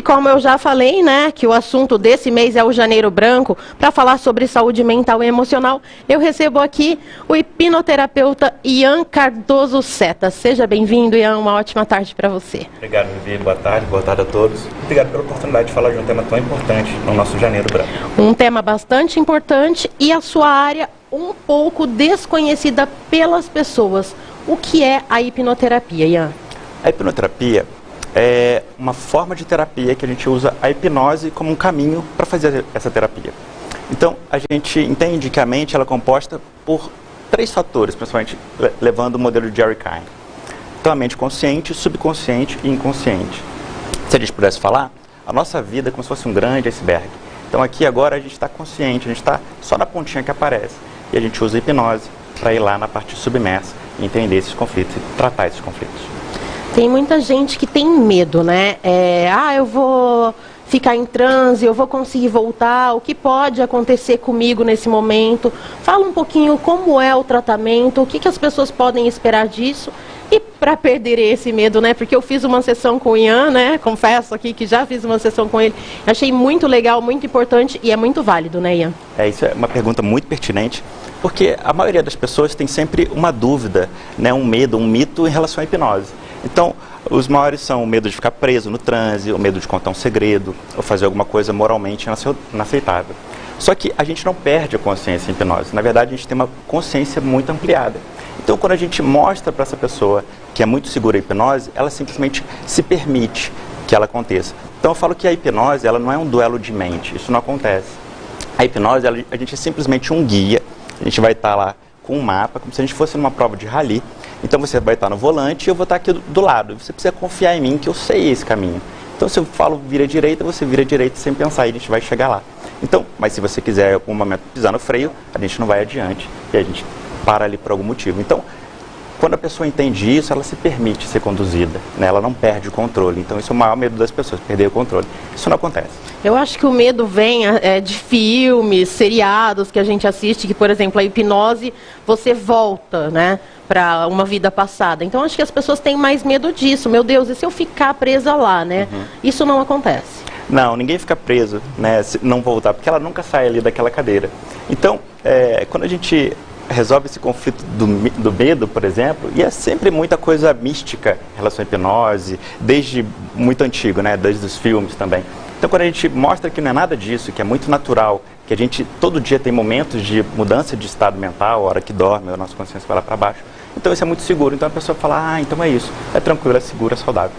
como eu já falei, né, que o assunto desse mês é o Janeiro Branco, para falar sobre saúde mental e emocional, eu recebo aqui o hipnoterapeuta Ian Cardoso Seta. Seja bem-vindo, Ian, uma ótima tarde para você. Obrigado, Vivi. Boa tarde a todos. Obrigado pela oportunidade de falar de um tema tão importante no nosso Janeiro Branco. Um tema bastante importante e a sua área um pouco desconhecida pelas pessoas. O que é a hipnoterapia, Ian? A hipnoterapia é uma forma de terapia que a gente usa a hipnose como um caminho para fazer essa terapia. Então, a gente entende que a mente ela é composta por 3 fatores, principalmente levando o modelo de Jerry Kein. Então, a mente consciente, subconsciente e inconsciente. Se a gente pudesse falar, a nossa vida é como se fosse um grande iceberg. Então, aqui agora a gente está consciente, a gente está só na pontinha que aparece. E a gente usa a hipnose para ir lá na parte submersa e entender esses conflitos e tratar esses conflitos. Tem muita gente que tem medo, né? Eu vou ficar em transe, eu vou conseguir voltar, o que pode acontecer comigo nesse momento? Fala um pouquinho como é o tratamento, o que as pessoas podem esperar disso e para perder esse medo, né? Porque eu fiz uma sessão com o Ian, né? Confesso aqui que já fiz uma sessão com ele, achei muito legal, muito importante e é muito válido, né, Ian? Isso é uma pergunta muito pertinente, porque a maioria das pessoas tem sempre uma dúvida, né? Um medo, um mito em relação à hipnose. Então, os maiores são o medo de ficar preso no transe, o medo de contar um segredo, ou fazer alguma coisa moralmente inaceitável. Só que a gente não perde a consciência em hipnose. Na verdade, a gente tem uma consciência muito ampliada. Então, quando a gente mostra para essa pessoa que é muito segura a hipnose, ela simplesmente se permite que ela aconteça. Então, eu falo que a hipnose ela não é um duelo de mente, isso não acontece. A hipnose, a gente é simplesmente um guia, a gente vai estar lá com um mapa, como se a gente fosse numa prova de rally. Então você vai estar no volante e eu vou estar aqui do lado. Você precisa confiar em mim que eu sei esse caminho. Então se eu falo vira à direita, você vira à direita sem pensar e a gente vai chegar lá. Então, mas se você quiser em algum momento pisar no freio, a gente não vai adiante e a gente para ali por algum motivo. Então, quando a pessoa entende isso, ela se permite ser conduzida, né? Ela não perde o controle. Então isso é o maior medo das pessoas, perder o controle. Isso não acontece. Eu acho que o medo vem de filmes, seriados que a gente assiste, que, por exemplo, a hipnose, você volta, né, para uma vida passada. Então, acho que as pessoas têm mais medo disso. Meu Deus, e se eu ficar presa lá, né? Isso não acontece. Não, ninguém fica preso, né, se não voltar, porque ela nunca sai ali daquela cadeira. Então, quando a gente resolve esse conflito do medo, por exemplo, e é sempre muita coisa mística em relação à hipnose, desde muito antigo, né, desde os filmes também. Então, quando a gente mostra que não é nada disso, que é muito natural, que a gente todo dia tem momentos de mudança de estado mental, a hora que dorme, a nossa consciência vai lá para baixo, então isso é muito seguro. Então a pessoa fala, então é isso, é tranquilo, é seguro, é saudável.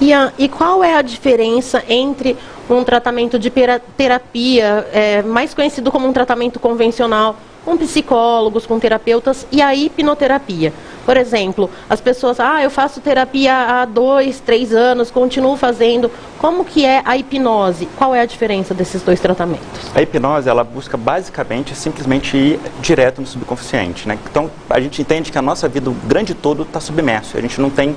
Ian, e qual é a diferença entre um tratamento de terapia, mais conhecido como um tratamento convencional, com psicólogos, com terapeutas, e a hipnoterapia? Por exemplo, as pessoas, eu faço terapia há 2, 3 anos, continuo fazendo. Como que é a hipnose? Qual é a diferença desses 2 tratamentos? A hipnose, ela busca basicamente simplesmente ir direto no subconsciente, né? Então, a gente entende que a nossa vida, o grande todo, está submerso. A gente não tem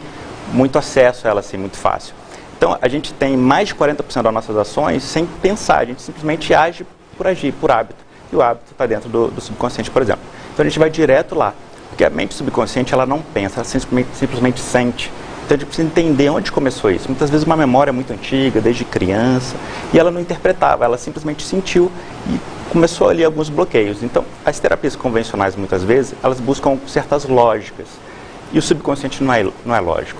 muito acesso a ela assim, muito fácil. Então, a gente tem mais de 40% das nossas ações sem pensar. A gente simplesmente age, por hábito. E o hábito está dentro do subconsciente, por exemplo. Então, a gente vai direto lá. Porque a mente subconsciente, ela não pensa, ela simplesmente sente. Então a gente precisa entender onde começou isso. Muitas vezes uma memória muito antiga, desde criança, e ela não interpretava, ela simplesmente sentiu e começou ali alguns bloqueios. Então as terapias convencionais, muitas vezes, elas buscam certas lógicas. E o subconsciente não é lógico.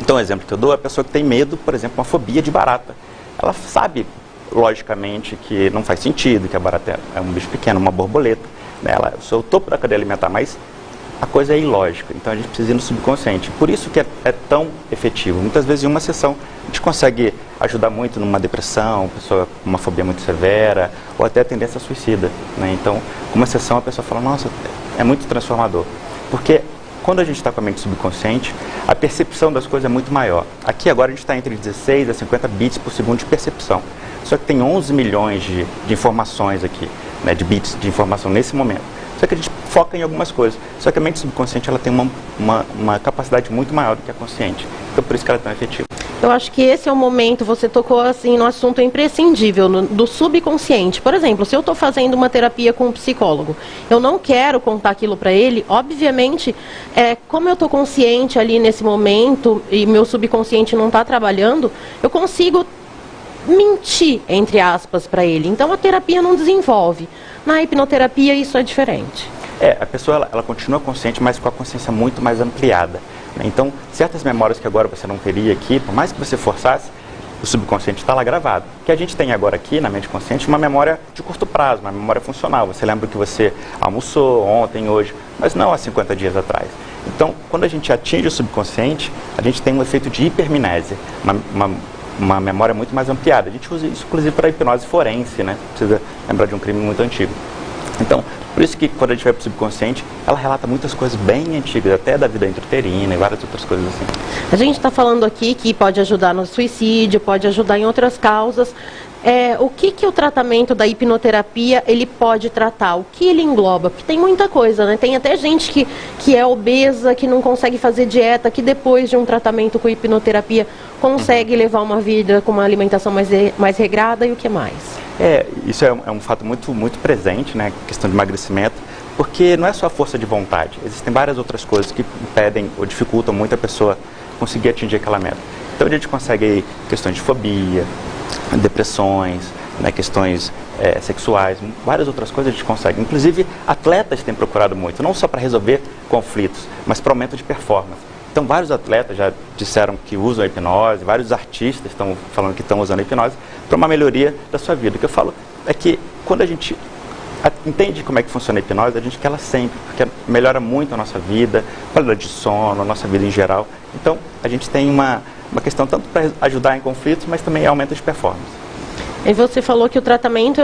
Então o exemplo que eu dou é a pessoa que tem medo, por exemplo, uma fobia de barata. Ela sabe, logicamente, que não faz sentido, que a barata é um bicho pequeno, uma borboleta. Né? Ela é o topo da cadeia alimentar, mas a coisa é ilógica, então a gente precisa ir no subconsciente. Por isso que é tão efetivo. Muitas vezes em uma sessão a gente consegue ajudar muito numa depressão, pessoa com uma fobia muito severa, ou até tendência suicida. Né? Então, com uma sessão a pessoa fala, nossa, é muito transformador. Porque quando a gente está com a mente subconsciente, a percepção das coisas é muito maior. Aqui agora a gente está entre 16 a 50 bits por segundo de percepção. Só que tem 11 milhões de informações aqui, né, de bits de informação nesse momento. Só que a gente foca em algumas coisas. Só que a mente subconsciente ela tem uma capacidade muito maior do que a consciente. Então por isso que ela é tão efetiva. Eu acho que esse é o momento, você tocou assim no assunto imprescindível, do subconsciente. Por exemplo, se eu estou fazendo uma terapia com um psicólogo, eu não quero contar aquilo para ele, obviamente, como eu estou consciente ali nesse momento e meu subconsciente não está trabalhando, eu consigo mentir, entre aspas, para ele. Então a terapia não desenvolve. Na hipnoterapia isso é diferente. A pessoa ela continua consciente, mas com a consciência muito mais ampliada, né? Então, certas memórias que agora você não teria aqui, por mais que você forçasse, o subconsciente está lá gravado. O que a gente tem agora aqui na mente consciente é uma memória de curto prazo, uma memória funcional. Você lembra que você almoçou ontem, hoje, mas não há 50 dias atrás. Então, quando a gente atinge o subconsciente, a gente tem um efeito de hipermnésia, uma memória muito mais ampliada. A gente usa isso, inclusive, para a hipnose forense, né? Precisa lembrar de um crime muito antigo. Então, por isso que quando a gente vai para o subconsciente, ela relata muitas coisas bem antigas, até da vida intrauterina e várias outras coisas assim. A gente está falando aqui que pode ajudar no suicídio, pode ajudar em outras causas. O que o tratamento da hipnoterapia ele pode tratar? O que ele engloba? Porque tem muita coisa, né? Tem até gente que é obesa, que não consegue fazer dieta, que depois de um tratamento com hipnoterapia consegue levar uma vida com uma alimentação mais regrada, e o que mais? Isso é um fato muito presente, né? A questão de emagrecimento, porque não é só a força de vontade. Existem várias outras coisas que impedem ou dificultam muito a pessoa conseguir atingir aquela meta. Então a gente consegue aí questões de fobia, depressões, né, questões sexuais, várias outras coisas a gente consegue. Inclusive, atletas têm procurado muito, não só para resolver conflitos, mas para aumento de performance. Então, vários atletas já disseram que usam a hipnose, vários artistas estão falando que estão usando a hipnose para uma melhoria da sua vida. O que eu falo é que quando a gente entende como é que funciona a hipnose, a gente quer ela sempre, porque melhora muito a nossa vida, qualidade de sono, a nossa vida em geral. Então, a gente tem uma questão tanto para ajudar em conflitos, mas também aumento de performance. E você falou que o tratamento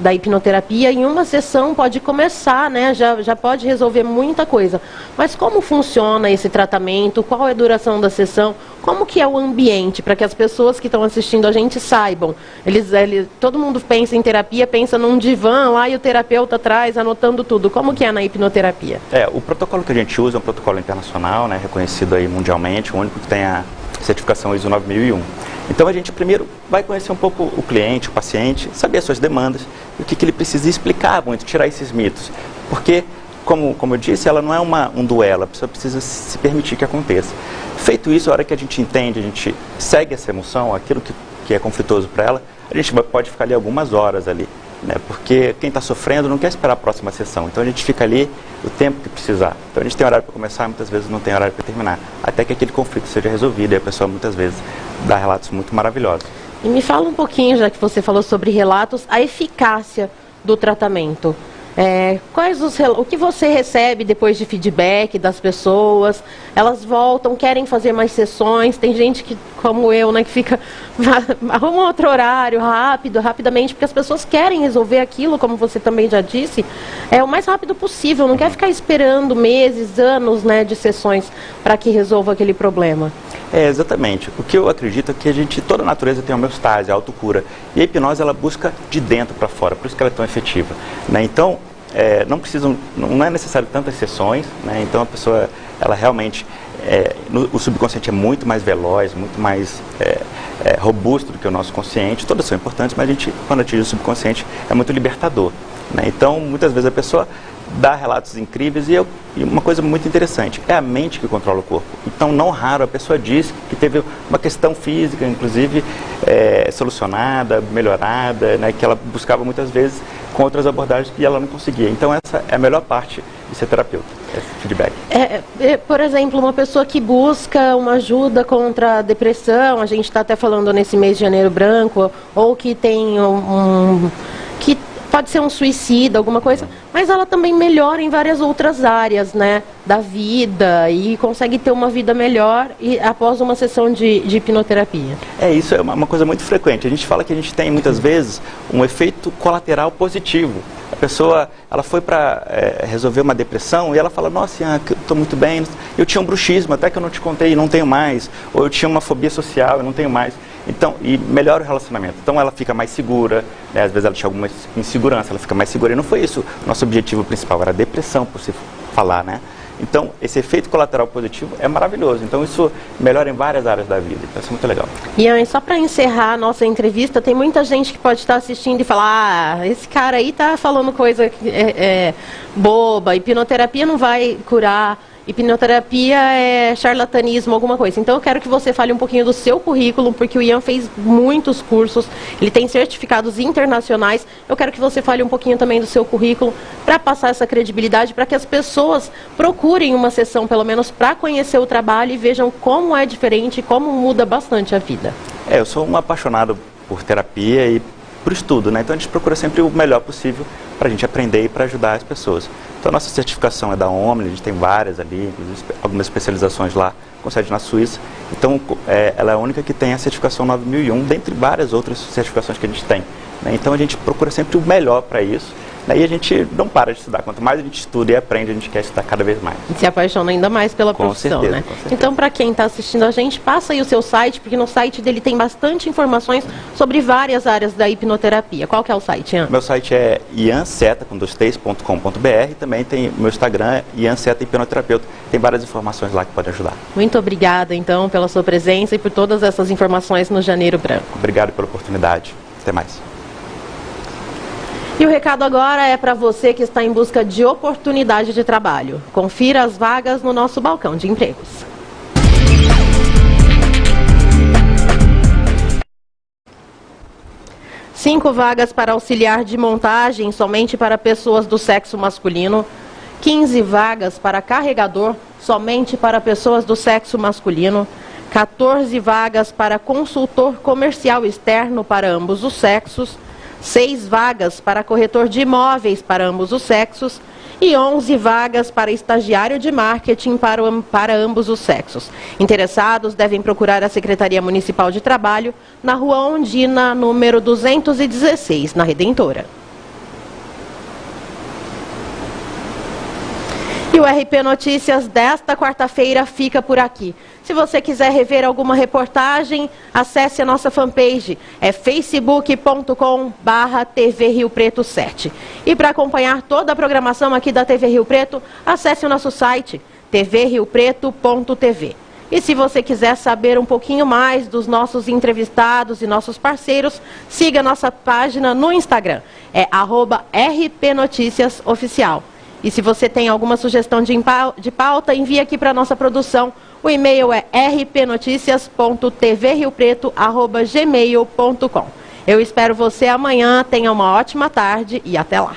da hipnoterapia em uma sessão pode começar, né? Já pode resolver muita coisa. Mas como funciona esse tratamento? Qual é a duração da sessão? Como que é o ambiente para que as pessoas que estão assistindo a gente saibam? Todo mundo pensa em terapia, pensa num divã lá e o terapeuta atrás anotando tudo. Como que é na hipnoterapia? O protocolo que a gente usa é um protocolo internacional, né? Reconhecido aí mundialmente, o único que tem a certificação ISO 9001. Então a gente primeiro vai conhecer um pouco o cliente, o paciente, saber as suas demandas e o que ele precisa explicar muito, tirar esses mitos. Porque, como eu disse, ela não é um duelo, a pessoa precisa se permitir que aconteça. Feito isso, a hora que a gente entende, a gente segue essa emoção, aquilo que é conflituoso para ela, a gente pode ficar ali algumas horas ali, né? Porque quem está sofrendo não quer esperar a próxima sessão, então a gente fica ali o tempo que precisar. Então a gente tem horário para começar, muitas vezes não tem horário para terminar, até que aquele conflito seja resolvido e a pessoa muitas vezes dá relatos muito maravilhosos. E me fala um pouquinho, já que você falou sobre relatos, a eficácia do tratamento. O que você recebe depois de feedback das pessoas? Elas voltam, querem fazer mais sessões? Tem gente que, como eu, né, que fica arruma outro horário rapidamente, porque as pessoas querem resolver aquilo, como você também já disse, o mais rápido possível. Não quer ficar esperando meses, anos, né, de sessões para que resolva aquele problema. Exatamente. O que eu acredito é que toda a natureza tem homeostase, a autocura. E a hipnose, ela busca de dentro para fora, por isso que ela é tão efetiva, né? Então, não é necessário tantas sessões, né? Então a pessoa, ela realmente, o subconsciente é muito mais veloz, muito mais robusto do que o nosso consciente. Todas são importantes, mas quando atinge o subconsciente, é muito libertador, né? Então, muitas vezes a pessoa dá relatos incríveis e uma coisa muito interessante, é a mente que controla o corpo. Então, não raro, a pessoa diz que teve uma questão física, inclusive, solucionada, melhorada, né, que ela buscava muitas vezes com outras abordagens que ela não conseguia. Então, essa é a melhor parte de ser terapeuta, esse feedback. Por exemplo, uma pessoa que busca uma ajuda contra a depressão, a gente está até falando nesse mês de janeiro branco, ou que tem que pode ser um suicida, alguma coisa, mas ela também melhora em várias outras áreas, né, da vida, e consegue ter uma vida melhor após uma sessão de hipnoterapia. Isso é uma coisa muito frequente. A gente fala que a gente tem, muitas vezes, um efeito colateral positivo. A pessoa, ela foi para resolver uma depressão e ela fala, nossa, Ian, eu estou muito bem, eu tinha um bruxismo, até que eu não te contei e não tenho mais, ou eu tinha uma fobia social e não tenho mais. Então, e melhora o relacionamento. Então ela fica mais segura, né? Às vezes ela tinha alguma insegurança, ela fica mais segura. E não foi isso o nosso objetivo principal, era a depressão, por se falar, né? Então, esse efeito colateral positivo é maravilhoso. Então, isso melhora em várias áreas da vida. Então, isso é muito legal. Ian, só para encerrar a nossa entrevista, tem muita gente que pode estar assistindo e falar, esse cara aí tá falando coisa boba, hipnoterapia não vai curar. hipnoterapia é charlatanismo, alguma coisa. Então eu quero que você fale um pouquinho do seu currículo, porque o Ian fez muitos cursos, ele tem certificados internacionais. Eu quero que você fale um pouquinho também do seu currículo, para passar essa credibilidade, para que as pessoas procurem uma sessão, pelo menos, para conhecer o trabalho e vejam como é diferente, como muda bastante a vida. Eu sou um apaixonado por terapia e por estudo, né? Então a gente procura sempre o melhor possível para a gente aprender e para ajudar as pessoas. Então a nossa certificação é da Omni, a gente tem várias ali, inclusive algumas especializações lá, com sede na Suíça. Então ela é a única que tem a certificação 9001, dentre várias outras certificações que a gente tem, né? Então a gente procura sempre o melhor para isso. Daí a gente não para de estudar. Quanto mais a gente estuda e aprende, a gente quer estudar cada vez mais. E se apaixona ainda mais pela profissão, certeza, né? Com certeza. Então, para quem está assistindo a gente, passa aí o seu site, porque no site dele tem bastante informações sobre várias áreas da hipnoterapia. Qual que é o site, Ian? Meu site é ianseta.com.br, também tem meu Instagram, Ianseta Hipnoterapeuta. Tem várias informações lá que podem ajudar. Muito obrigada, então, pela sua presença e por todas essas informações no Janeiro Branco. Obrigado pela oportunidade. Até mais. E o recado agora é para você que está em busca de oportunidade de trabalho. Confira as vagas no nosso balcão de empregos. Cinco vagas para auxiliar de montagem somente para pessoas do sexo masculino. 15 vagas para carregador somente para pessoas do sexo masculino. 14 vagas para consultor comercial externo para ambos os sexos. 6 vagas para corretor de imóveis para ambos os sexos e 11 vagas para estagiário de marketing para ambos os sexos. Interessados devem procurar a Secretaria Municipal de Trabalho na Rua Ondina, número 216, na Redentora. E o RP Notícias desta quarta-feira fica por aqui. Se você quiser rever alguma reportagem, acesse a nossa fanpage, é facebook.com/TV Rio Preto 7. E para acompanhar toda a programação aqui da TV Rio Preto, acesse o nosso site, tvriopreto.tv. E se você quiser saber um pouquinho mais dos nossos entrevistados e nossos parceiros, siga a nossa página no Instagram, é @rpnoticiasoficial. E se você tem alguma sugestão de pauta, envie aqui para a nossa produção. O e-mail é rpnoticias.tvriopreto@gmail.com. Eu espero você amanhã, tenha uma ótima tarde e até lá.